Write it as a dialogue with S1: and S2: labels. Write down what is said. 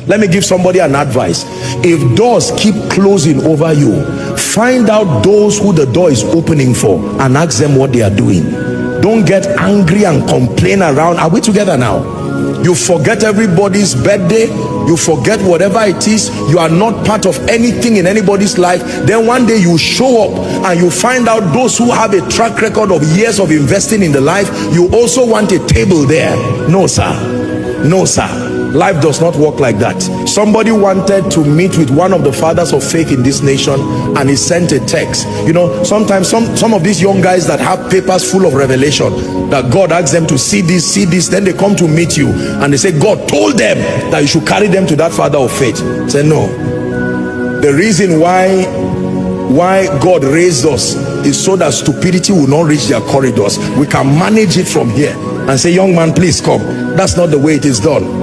S1: Let me give somebody an advice. If doors keep closing over you, find out those who the door is opening for and ask them what they are doing. Don't get angry and complain around. Are we together now? You forget everybody's birthday, you forget whatever it is, you are not part of anything in anybody's life. Then one day you show up and you find out those who have a track record of years of investing in the life, you also want a table there. No sir, no sir. Life does not work like that. Somebody wanted to meet with one of the fathers of faith in this nation, and he sent a text. You know, sometimes some of these young guys that have papers full of revelation, that God asks them to see this, then they come to meet you and they say God told them that you should carry them to that father of faith. Say no. The reason why God raised us is so that stupidity will not reach their corridors. We can manage it from here and say, young man, please come. That's not the way it is done.